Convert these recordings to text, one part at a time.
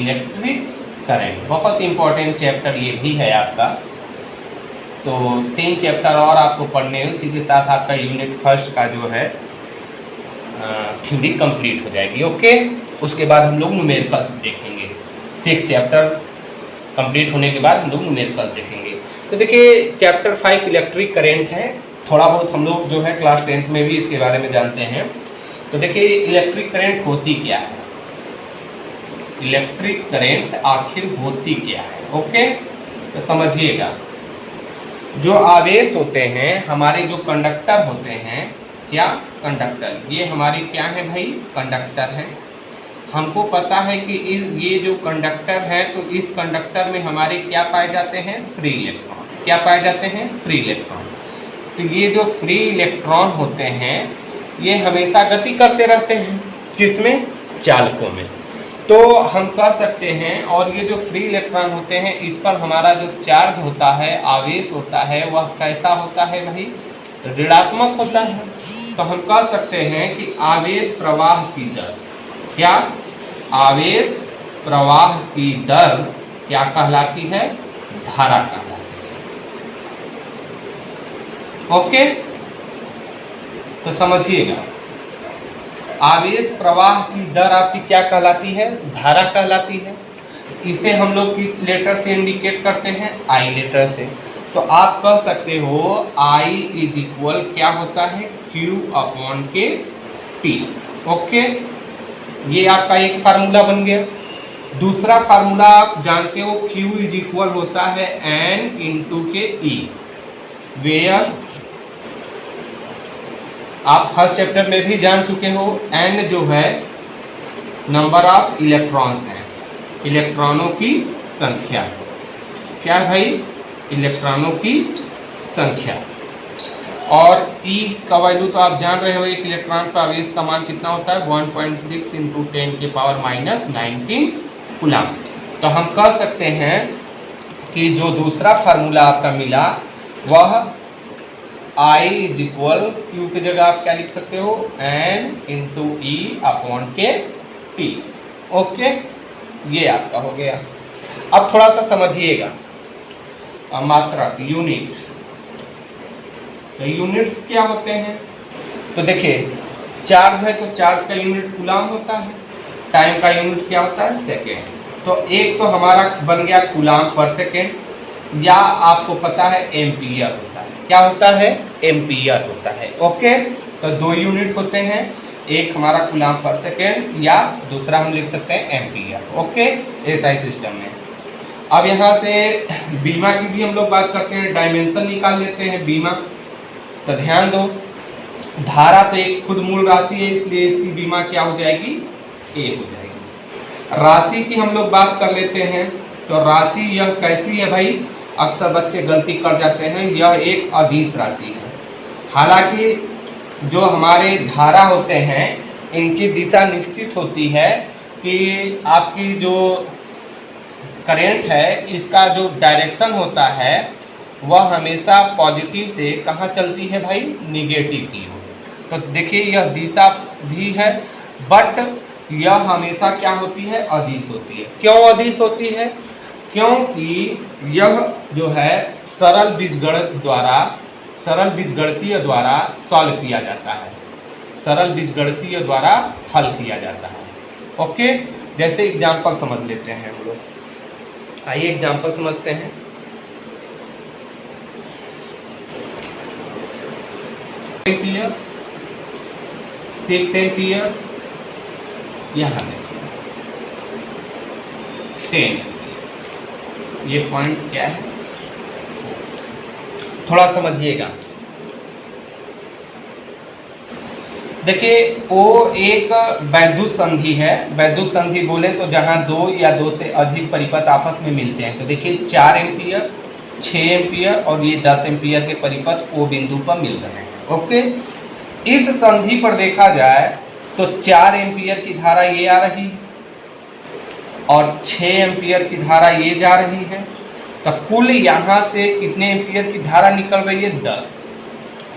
Electric current. बहुत important chapter ये भी है आपका। तो 3 चैप्टर और आपको पढ़ने हैं, उसी के साथ आपका यूनिट फर्स्ट का जो है थ्योरी कंप्लीट हो जाएगी। ओके, उसके बाद हम लोग न्यूमेरिकल्स देखेंगे। 6 चैप्टर कंप्लीट होने के बाद हम लोग न्यूमेरिकल्स देखेंगे। तो देखिए चैप्टर 5 इलेक्ट्रिक करंट है। थोड़ा बहुत हम लोग जो है क्लास 10th में भी इसके बारे में जानते हैं। तो देखिए इलेक्ट्रिक करंट होती क्या है, इलेक्ट्रिक करंट आखिर होती क्या है। ओके, तो समझिएगा, जो आवेश होते हैं हमारे, जो कंडक्टर होते हैं, क्या कंडक्टर, ये हमारे क्या है भाई, कंडक्टर है। हमको पता है कि ये जो कंडक्टर है, तो इस कंडक्टर में हमारे क्या पाए जाते हैं, फ्री इलेक्ट्रॉन। क्या पाए जाते हैं, फ्री इलेक्ट्रॉन। तो ये जो फ्री इलेक्ट्रॉन होते हैं ये हमेशा गति करते रहते हैं, किसमें, चालकों में। तो हम कह सकते हैं, और ये जो फ्री इलेक्ट्रॉन होते हैं इस पर हमारा जो चार्ज होता है, आवेश होता है, वह कैसा होता है भाई, ऋणात्मक होता है। तो हम कह सकते हैं कि आवेश प्रवाह की दर, क्या, आवेश प्रवाह की दर क्या कहलाती है, धारा कहलाती है। ओके, तो समझिएगा, आवेश प्रवाह की दर आपकी क्या कहलाती है, धारा कहलाती है। इसे हम लोग किस लेटर से इंडिकेट करते हैं, आई लेटर से। तो आप कह सकते हो I इज इक्वल क्या होता है, Q/K T। ओके, ये आपका एक फार्मूला बन गया। दूसरा फार्मूला आप जानते हो, Q इज इक्वल होता है N इंटू के E, वेयर आप फर्स्ट चैप्टर में भी जान चुके हो। N जो है नंबर ऑफ इलेक्ट्रॉन्स हैं, इलेक्ट्रॉनों की संख्या। क्या है भाई, इलेक्ट्रॉनों की संख्या। और E का वैल्यू तो आप जान रहे हो, एक इलेक्ट्रॉन पर आवेश का मान कितना होता है, 1.6 इंटू 10⁻⁻19 कूलम। तो हम कह सकते हैं कि जो दूसरा फार्मूला आपका मिला वह I इज इक्वल, Q की जगह आप क्या लिख सकते हो, N into E/K T। Okay, ये आपका हो गया। अब थोड़ा सा समझिएगा मात्रक, यूनिट्स। तो यूनिट्स क्या होते हैं, तो देखिए चार्ज है तो चार्ज का यूनिट कूलम होता है, टाइम का यूनिट क्या होता है, सेकेंड। तो एक तो हमारा बन गया कूलम पर सेकेंड, या आपको पता है एम्पियर होता है। क्या होता है, एम्पियर होता है। ओके, तो 2 यूनिट होते हैं, एक हमारा कूलम पर सेकेंड या दूसरा हम लिख सकते हैं एम्पियर। ओके, एसआई सिस्टम में। अब यहाँ से बीमा की भी हम लोग बात करते हैं, डायमेंशन निकाल लेते हैं बीमा। तो ध्यान दो, धारा तो एक खुद मूल राशि है, इसलिए इसकी बीमा क्या हो जाएगी, ए हो जाएगी। राशि की हम लोग बात कर लेते हैं। तो राशि यह कैसी है भाई, अक्सर बच्चे गलती कर जाते हैं, यह एक अदिश राशि है। हालांकि जो हमारे धारा होते हैं इनकी दिशा निश्चित होती है कि आपकी जो करंट है इसका जो डायरेक्शन होता है वह हमेशा पॉजिटिव से कहाँ चलती है भाई, निगेटिव की ओर। तो देखिए यह दिशा भी है, बट यह हमेशा क्या होती है, अदिश होती है। क्यों अदिश होती है, क्योंकि यह जो है सरल बीजगणितीय द्वारा सॉल्व किया जाता है, सरल बीजगणितीय द्वारा हल किया जाता है। ओके, जैसे एग्जाम्पल समझ लेते हैं हम लोग। आइए एग्जाम्पल समझते हैं। एम्पियर, 6 एम्पियर, यहाँ देखिए 10। ये पॉइंट क्या है, थोड़ा समझिएगा। देखिए ओ एक वैद्युत संधि है। वैद्युत संधि बोले तो जहां 2 या 2 से अधिक परिपथ आपस में मिलते हैं। तो देखिए 4 एम्पियर, 6 एम्पियर और ये 10 एम्पियर के परिपथ ओ बिंदु पर मिल रहे हैं। ओके, इस संधि पर देखा जाए तो 4 एम्पियर की धारा ये आ रही है और 6 एम्पियर की धारा ये जा रही है। तो कुल यहाँ से कितने एम्पियर की धारा निकल रही है, 10।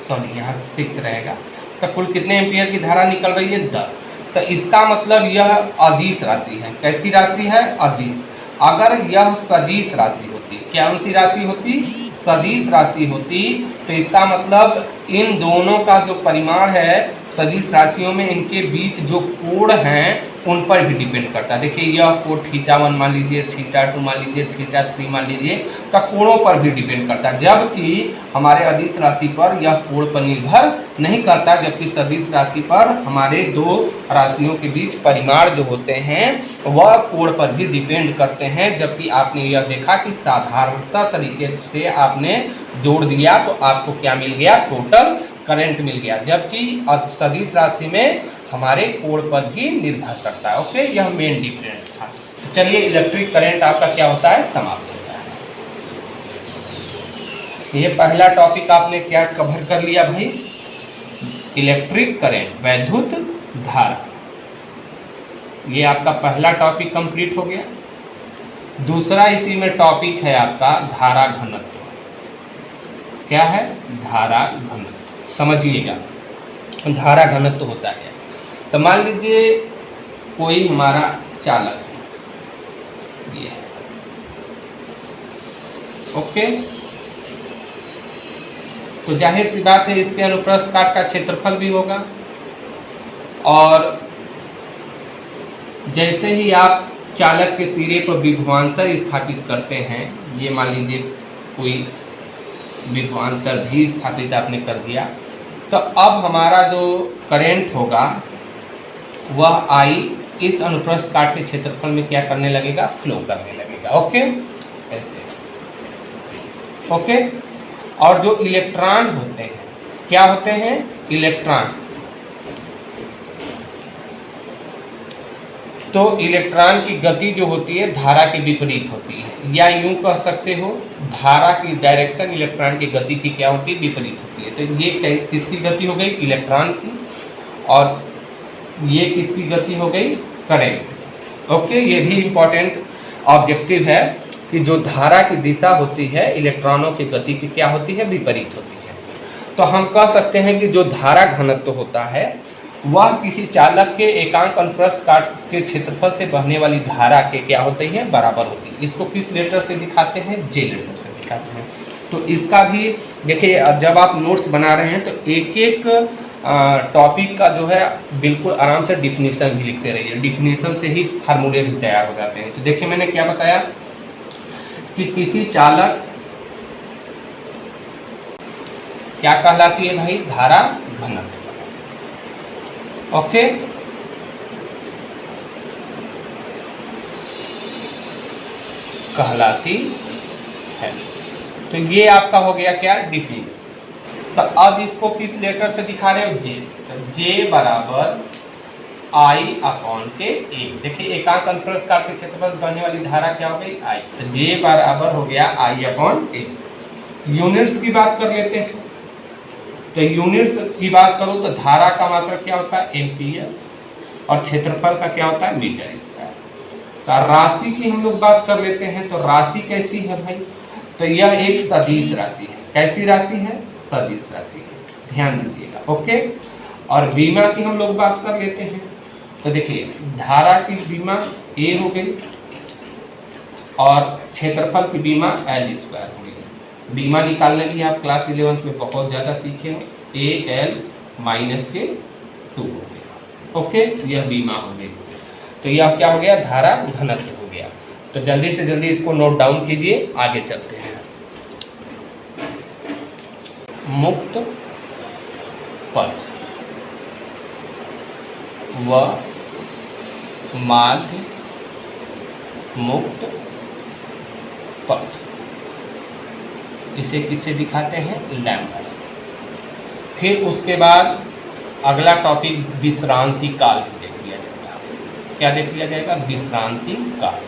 सॉरी यहाँ 6 रहेगा। तो कुल कितने एम्पियर की धारा निकल रही है, 10। तो इसका मतलब यह अदिश राशि है। कैसी राशि है? अदिश। अगर यह सदिश राशि होती, क्या सी राशि होती? सदिश राशि होती, तो इसका मतलब इन दोनों का जो परिमाण है सदिश राशियों में, इनके बीच जो कोण हैं उन पर भी डिपेंड करता है। देखिए यह कोण θ1 मान लीजिए, θ2 मान लीजिए, θ3 मान लीजिए, तो कोणों पर भी डिपेंड करता है। जबकि हमारे अदिश राशि पर यह कोण पर निर्भर नहीं करता, जबकि सदिश राशि पर हमारे दो राशियों के बीच परिमाण जो होते हैं वह कोण पर भी डिपेंड करते हैं। जबकि आपने यह देखा कि साधारणतः तरीके से आपने जोड़ दिया तो आपको क्या मिल गया? टोटल करंट मिल गया। जबकि सदिश राशि में हमारे कोण पर भी निर्भर करता है। ओके, यह मेन डिफरेंस था। चलिए, इलेक्ट्रिक करंट आपका क्या होता है? समाप्त होता है। ये पहला टॉपिक आपने क्या कवर कर लिया भाई? इलेक्ट्रिक करंट, वैद्युत धारा। ये आपका पहला टॉपिक कंप्लीट हो गया। दूसरा इसी में टॉपिक है आपका धारा घनत्व। क्या है? धारा घनत्व। समझिएगा, धारा घनत्व होता है। तो मान लीजिए कोई हमारा चालक है, ये है, ओके। तो जाहिर सी बात है इसके अनुप्रस्थ काट का क्षेत्रफल भी होगा, और जैसे ही आप चालक के सिरे पर विभवांतर स्थापित करते हैं, ये मान लीजिए कोई विभवांतर भी स्थापित आपने कर दिया, तो अब हमारा जो करंट होगा वह I इस अनुप्रस्थ काट के क्षेत्रफल में क्या करने लगेगा? फ्लो करने लगेगा। ओके, ऐसे। ओके, और जो इलेक्ट्रॉन होते हैं, क्या होते हैं? इलेक्ट्रॉन। तो इलेक्ट्रॉन की गति जो होती है धारा के विपरीत होती है, या यूं कह सकते हो धारा की डायरेक्शन इलेक्ट्रॉन की गति की क्या होती है? विपरीत होती है। तो ये किसकी गति हो गई? इलेक्ट्रॉन की। और ये किसकी गति हो गई? करंट। ओके, ये भी इंपॉर्टेंट ऑब्जेक्टिव है कि जो धारा की दिशा होती है इलेक्ट्रॉनों की गति की क्या होती है? विपरीत होती है। तो हम कह सकते हैं कि जो धारा घनत्व होता है वह किसी चालक के एकांक अनुप्रस्थ काट के क्षेत्रफल से बहने वाली धारा के क्या होती है? बराबर होती है। इसको किस लेटर से दिखाते हैं? जे लेटर से दिखाते हैं। तो इसका भी देखिए, जब आप नोट्स बना रहे हैं तो एक एक टॉपिक का जो है बिल्कुल आराम से डिफिनीशन भी लिखते रहिए। डिफिनीशन से ही फार्मूले भी तैयार हो जाते हैं। तो देखिए मैंने क्या बताया कि किसी चालक क्या कहलाती है भाई? धारा घनत्व। ओके, कहलाती है। तो ये आपका हो गया क्या? डिफिनीशन। तो अब इसको किस लेटर से दिखा रहे हो? जे। तो जे बराबर I अपॉन के ए। देखिए एकांक अनुप्रस्थ काट के क्षेत्रफल बनने वाली धारा क्या हो गई? I। तो जे बराबर हो गया I अपॉन ए। यूनिट्स की बात कर लेते हैं। तो यूनिट्स की बात करो तो धारा का मात्रक क्या होता है? एम्पियर, और क्षेत्रफल का क्या होता है? Metre square. तो राशि की हम लोग बात कर लेते हैं। तो राशि कैसी है भाई? तो यह एक सदिश राशि है। कैसी राशि है? सदिश राशि है, ध्यान दीजिएगा। ओके, और बीमा की हम लोग बात कर लेते हैं। तो देखिए धारा की बीमा ए हो गई और क्षेत्रफल की बीमा एल स्क्वायर हो गई। बीमा निकालने की आप क्लास 11 में बहुत ज़्यादा सीखे हो। ए एल माइनस के 2 हो गया। ओके, यह बीमा हो गई। तो यह क्या हो गया? धारा घनत्व हो गया। तो जल्दी से जल्दी इसको नोट डाउन कीजिए, आगे चलते हैं। मुक्त पथ व माध्य मुक्त पथ, इसे किससे दिखाते हैं? लैम्डा से। फिर उसके बाद अगला टॉपिक विश्रांति काल भी देख लिया जाएगा। क्या देख लिया जाएगा? विश्रांति काल।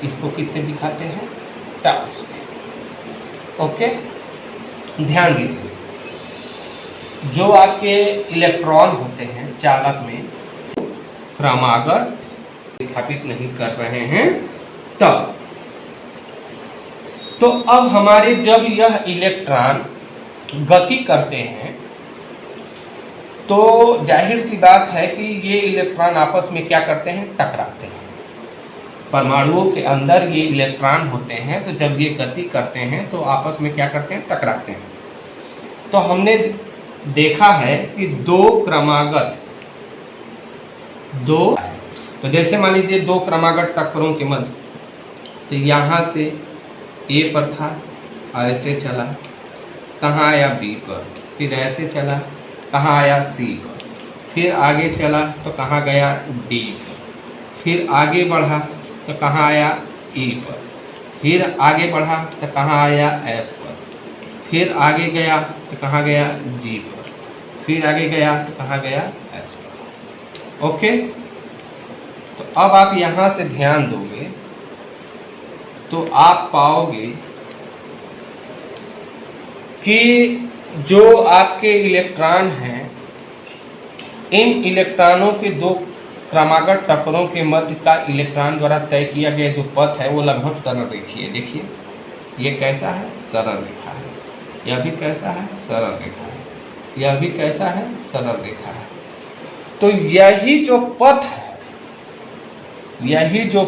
इसको किससे दिखाते हैं? टाउ से। ओके, ध्यान दीजिए, जो आपके इलेक्ट्रॉन होते हैं चालक में क्रमागत स्थापित नहीं कर रहे हैं तब, तो अब हमारे जब यह इलेक्ट्रॉन गति करते हैं तो जाहिर सी बात है कि ये इलेक्ट्रॉन आपस में क्या करते हैं, टकराते हैं। परमाणुओं के अंदर ये इलेक्ट्रॉन होते हैं, तो जब ये गति करते हैं तो आपस में क्या करते हैं, टकराते हैं। तो हमने देखा है कि तो जैसे मान लीजिए दो क्रमागत टक्करों के मध्य, तो यहाँ से ए पर था और ऐसे चला, कहाँ आया बी पर, फिर ऐसे चला, कहाँ आया सी पर, फिर आगे चला तो कहाँ गया डी पर, फिर आगे बढ़ा तो कहाँ आया ई पर, फिर आगे बढ़ा तो कहाँ आया एफ पर, फिर आगे गया तो कहाँ गया जी पर, फिर आगे गया तो कहाँ गया एच पर। ओके, तो अब आप यहाँ से ध्यान दोगे तो आप पाओगे कि जो आपके इलेक्ट्रॉन हैं, इन इलेक्ट्रॉनों के दो क्रमागत टक्करों के मध्य का इलेक्ट्रॉन द्वारा तय किया गया जो पथ है वो लगभग सरल रेखीय है। देखिए ये कैसा है, सरल रेखा है, यह भी कैसा है, सरल रेखा है, यह भी कैसा है, सरल रेखा है। तो यही जो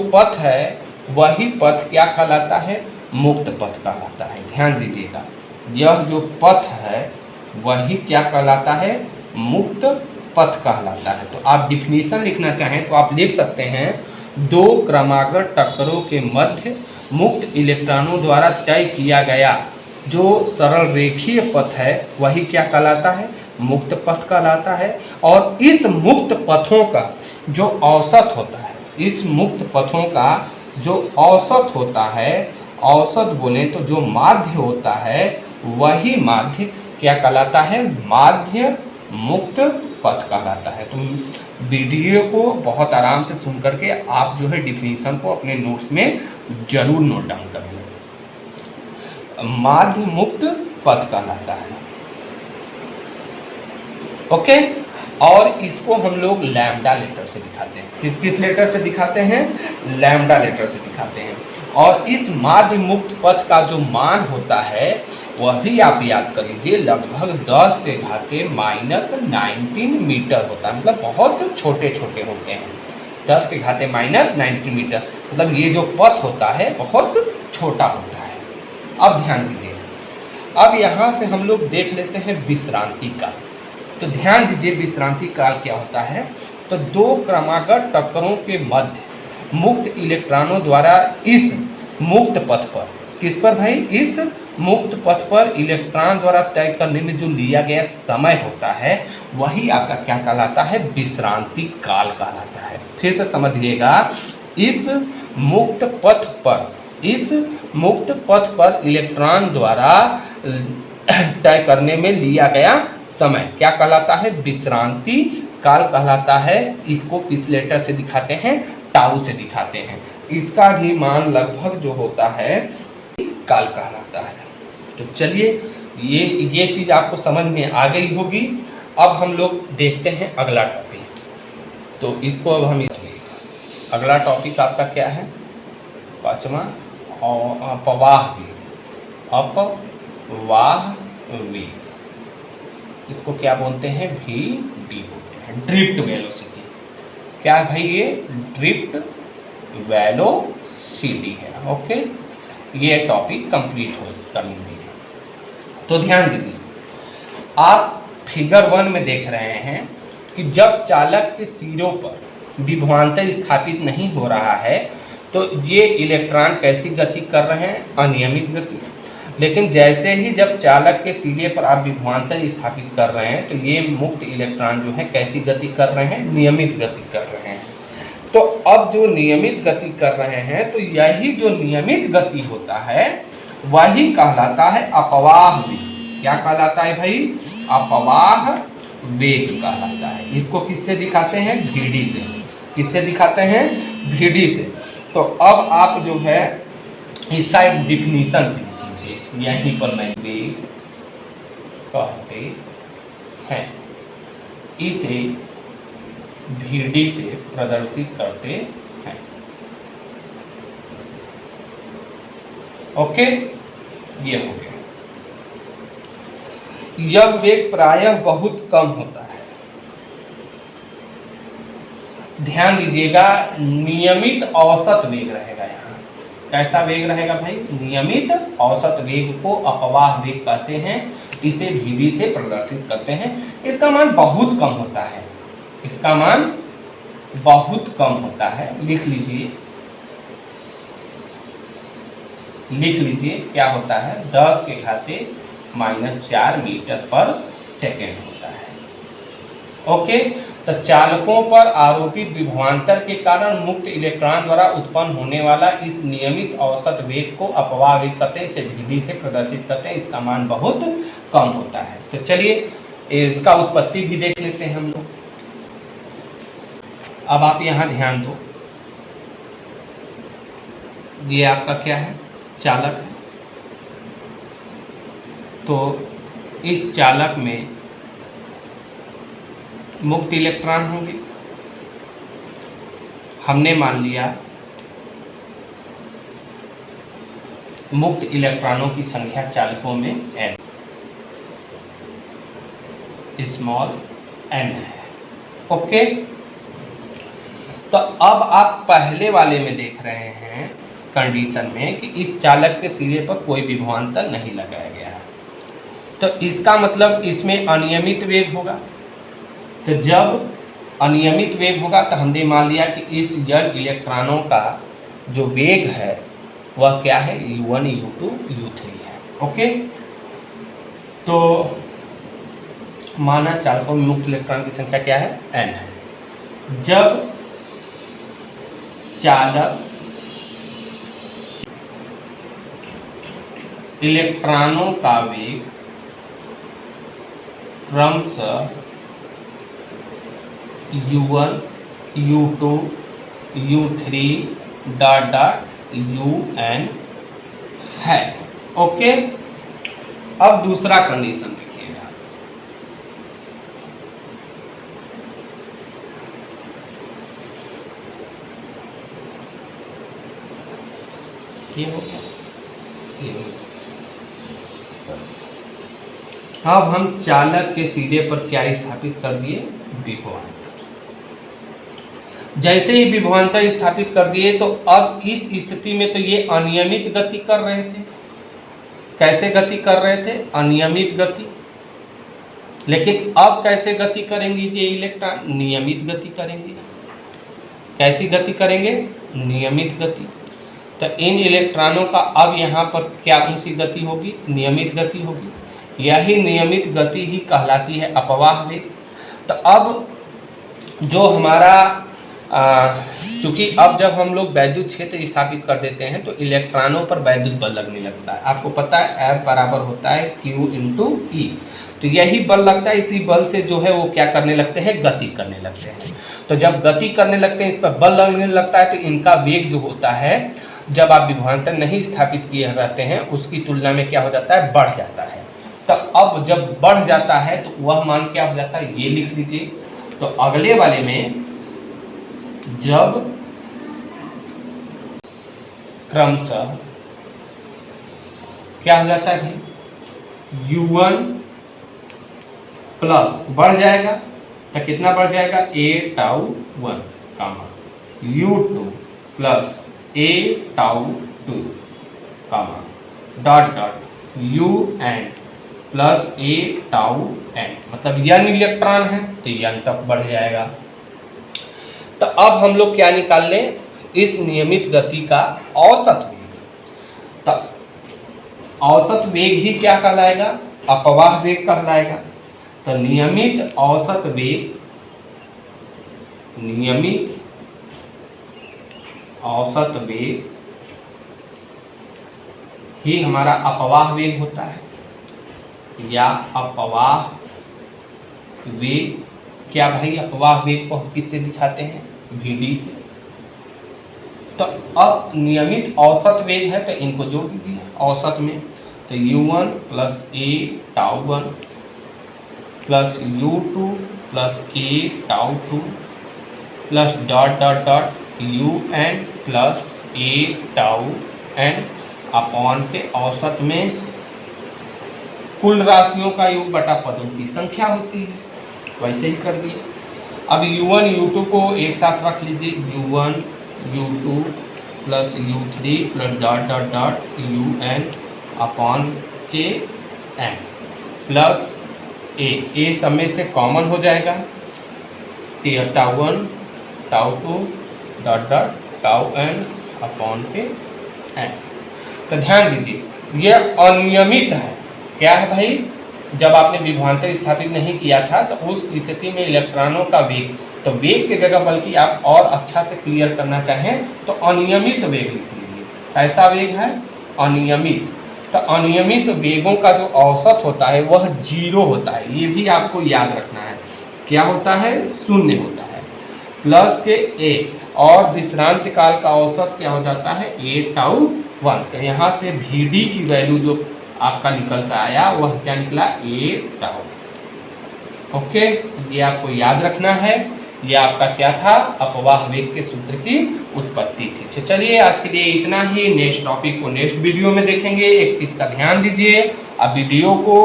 पथ है वही पथ क्या कहलाता है, मुक्त पथ कहलाता है। ध्यान दीजिएगा, यह जो पथ है वही क्या कहलाता है, मुक्त पथ कहलाता है। तो आप डिफिनीशन लिखना चाहें तो आप लिख सकते हैं, दो क्रमागत टक्करों के मध्य मुक्त इलेक्ट्रॉनों द्वारा तय किया गया जो सरल रेखीय पथ है वही क्या कहलाता है, मुक्त पथ कहलाता है। और इस मुक्त पथों का जो औसत होता है, इस मुक्त पथों का जो औसत होता है, औसत बोले तो जो माध्य होता है वही माध्य क्या कहलाता है, माध्य मुक्त पथ कहलाता है। तो वीडियो को बहुत आराम से सुन करके आप जो है डिफिनीशन को अपने नोट्स में जरूर नोट डाउन करेंगे। माध्य मुक्त पथ कहलाता है। ओके, और इसको हम लोग लैम्डा लेटर से दिखाते हैं। किस लेटर से दिखाते हैं, लैम्डा लेटर से दिखाते हैं। और इस माध्य मुक्त पथ का जो मान होता है वह भी आप याद कर लीजिए, लगभग 10 के घाते -19 मीटर होता है। मतलब बहुत छोटे छोटे होते हैं, 10 के घाते -19 मीटर, मतलब ये जो पथ होता है बहुत छोटा होता है। अब ध्यान दीजिए, अब यहाँ से हम लोग देख लेते हैं विश्रांति काल। तो ध्यान दीजिए विश्रांति काल क्या होता है। तो दो क्रमागत टक्करों के मध्य मुक्त इलेक्ट्रॉनों द्वारा इस मुक्त पथ पर, किस पर भाई, इस मुक्त पथ पर इलेक्ट्रॉन द्वारा तय करने में जो लिया गया समय होता है वही आपका क्या कहलाता है, विश्रांति काल कहलाता है। फिर से समझिएगा, इस मुक्त पथ पर इलेक्ट्रॉन द्वारा तय करने में लिया गया समय क्या कहलाता है, विश्रांति काल कहलाता है। इसको किस लेटर से दिखाते हैं, टाउ से दिखाते हैं। इसका भी मान लगभग जो होता है काल कहलाता है। तो चलिए ये चीज आपको समझ में आ गई होगी। अब हम लोग देखते हैं अगला टॉपिक। तो इसको अब हम अगला टॉपिक आपका क्या है, 5वां, अपवाह वेग। इसको क्या बोलते हैं, VD बोलते हैं, ड्रिफ्ट वेलोसिटी। क्या है भाई, ये ड्रिफ्ट वेलोसिटी है। ओके, ये टॉपिक कंप्लीट कर लीजिए। तो ध्यान दीजिए, आप फिगर 1 में देख रहे हैं कि जब चालक के सिरों पर विभवांतर स्थापित नहीं हो रहा है तो ये इलेक्ट्रॉन कैसी गति कर रहे हैं, अनियमित गति। लेकिन जैसे ही जब चालक के सिरे पर आप विभवांतर स्थापित कर रहे हैं तो ये मुक्त इलेक्ट्रॉन जो है कैसी गति कर रहे हैं, नियमित गति कर रहे हैं। तो अब जो नियमित गति कर रहे हैं, तो यही जो नियमित गति होता है वही कहलाता है अपवाह वेग। क्या कहलाता है भाई, अपवाह वेग कहलाता है। इसको किससे दिखाते हैं, VD से। किससे दिखाते हैं, VD से। तो अब आप जो है इसका एक डिफिनीशन लीजिए, यहीं पर मैं वेग कहते हैं, इसे VD से प्रदर्शित करते हैं। ओके, ये हो गया। यह वेग प्रायः बहुत कम होता है। ध्यान दीजिएगा, नियमित औसत वेग रहेगा यहाँ। कैसा वेग रहेगा भाई? नियमित औसत वेग को अपवाह वेग कहते हैं। इसे Vd से प्रदर्शित करते हैं। इसका मान बहुत कम होता है, इसका मान बहुत कम होता है। लिख लीजिए, लिख लीजिए क्या होता है? 10 के घाते -4 मीटर पर सेकेंड होता है। ओके, तो चालकों पर आरोपित विभवांतर के कारण मुक्त इलेक्ट्रॉन द्वारा उत्पन्न होने वाला इस नियमित औसत वेग को अपवाह वेग कहते हैं। इसे Vd से प्रदर्शित करते हैं। इसका मान बहुत कम होता है। तो चलिए इसका उत्पत्ति भी देख लेते हैं हम लोग। अब आप यहाँ ध्यान दो, ये आपका क्या है? चालक है। तो इस चालक में मुक्त इलेक्ट्रॉन होंगे। हमने मान लिया मुक्त इलेक्ट्रॉनों की संख्या चालकों में n, स्मॉल n है। ओके, तो अब आप पहले वाले में देख रहे हैं कंडीशन में कि इस चालक के सिरे पर कोई विभवांतर नहीं लगाया गया है। तो इसका मतलब इसमें अनियमित वेग होगा। तो जब अनियमित वेग होगा तो हमने मान लिया कि इस जड़ इलेक्ट्रॉनों का जो वेग है वह क्या है? u1 u2 u3 है। ओके, तो माना चालकों में मुक्त इलेक्ट्रॉन की संख्या क्या है? n है। जब चालक इलेक्ट्रॉनों का वेग क्रमशः u1 u2 u3 dot un है। ओके, अब दूसरा कंडीशन देखिएगा। ये हो गया, ये हो गया। अब हम चालक के सिरे पर क्या स्थापित कर दिए? विभवांतर। जैसे ही विभवांतर स्थापित कर दिए तो अब इस स्थिति में तो ये अनियमित गति कर रहे थे। कैसे गति कर रहे थे? अनियमित गति। लेकिन अब कैसे गति करेंगे ये इलेक्ट्रॉन? नियमित गति करेंगे। कैसी गति करेंगे? नियमित गति। तो इन इलेक्ट्रॉनों का अब यहाँ पर क्या सी गति होगी? नियमित गति होगी। यही नियमित गति ही कहलाती है अपवाह वेग। तो अब जो हमारा चूंकि अब जब हम लोग वैद्युत क्षेत्र स्थापित कर देते हैं तो इलेक्ट्रॉनों पर वैद्युत बल लगने लगता है। आपको पता है F बराबर होता है Q × E। तो यही बल लगता है, इसी बल से जो है वो क्या करने लगते हैं? गति करने लगते हैं। तो जब गति करने लगते हैं, इस पर बल लगने लगता है, तो इनका वेग जो होता है जब आप विभवांतर नहीं स्थापित किए रहते हैं उसकी तुलना में क्या हो जाता है? बढ़ जाता है। तो अब जब बढ़ जाता है तो वह मान क्या हो जाता है? ये लिख लीजिए। तो अगले वाले में जब क्रमशः क्या हो जाता है भाई? u1 प्लस बढ़ जाएगा तो कितना बढ़ जाएगा? a tau 1 comma u2 plus a tau 2 comma dot dot un plus a tau n, मतलब n इलेक्ट्रॉन है तो n तक बढ़ जाएगा। तो अब हम लोग क्या निकाल लें? इस नियमित गति का औसत वेग। तो औसत वेग ही क्या कहलाएगा? अपवाह वेग कहलाएगा। तो नियमित औसत वेग, नियमित औसत वेग ही हमारा अपवाह वेग होता है, या अपवाह वेग। क्या भाई? अपवाह वेग को हम किससे दिखाते हैं? Vd से। तो अब नियमित औसत वेग है तो इनको जोड़ दीजिए औसत में। तो u1 plus a tau 1 plus u2 plus a tau 2 plus dot dot dot un plus a tau n upon के औसत में कुल राशियों का योग बटा पदों की संख्या होती है। वैसे ही कर दिए। अब u1 u2 को एक साथ रख लीजिए, u1 u2 plus u3 plus dot dot dot un upon के एन प्लस ए सब में से कॉमन हो जाएगा, tau 1 tau 2 dot dot tau n upon के एन। तो ध्यान दीजिए यह अनियमित है। क्या है भाई, जब आपने विभवांतर स्थापित नहीं किया था तो उस स्थिति में इलेक्ट्रॉनों का वेग, तो वेग की जगह बल्कि आप और अच्छा से क्लियर करना चाहें तो अनियमित वेग लिख लीजिए। कैसा वेग है, अनियमित। तो अनियमित वेगों का जो औसत होता है वह 0 होता है, ये भी आपको याद रखना है। क्या होता है, 0 होता है। प्लस के ए और विश्रांत काल का औसत क्या हो जाता है, ए टाउ 1। तो यहाँ से वी डी की वैल्यू जो आपका निकल कर आया वह क्या निकला, ए टाउ। ओके, ये आपको याद रखना है। ये आपका क्या था, अपवाह वेग के सूत्र की उत्पत्ति थी। तो चलिए आज के लिए इतना ही। नेक्स्ट टॉपिक को नेक्स्ट वीडियो में देखेंगे। एक चीज का ध्यान दीजिए, अब वीडियो को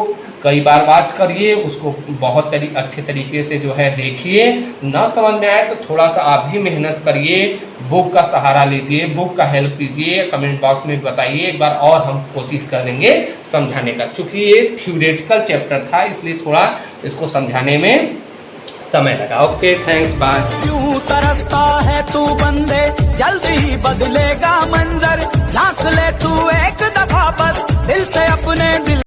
कई बार वॉच करिए, उसको बहुत अच्छे तरीके से जो है देखिए। ना समझ में आए तो थोड़ा सा आप भी मेहनत करिए, बुक का सहारा लीजिए, बुक का हेल्प कीजिए, कमेंट बॉक्स में बताइए एक बार और हम कोशिश करेंगे समझाने का। चूँकि ये थ्योरेटिकल चैप्टर था इसलिए थोड़ा इसको समझाने में समय लगा। Okay, thanks, bye. क्यों तरसता है तू बंदे, जल्दी ही बदलेगा मंजर, झांक ले तू एक दफा बस दिल से अपने दिल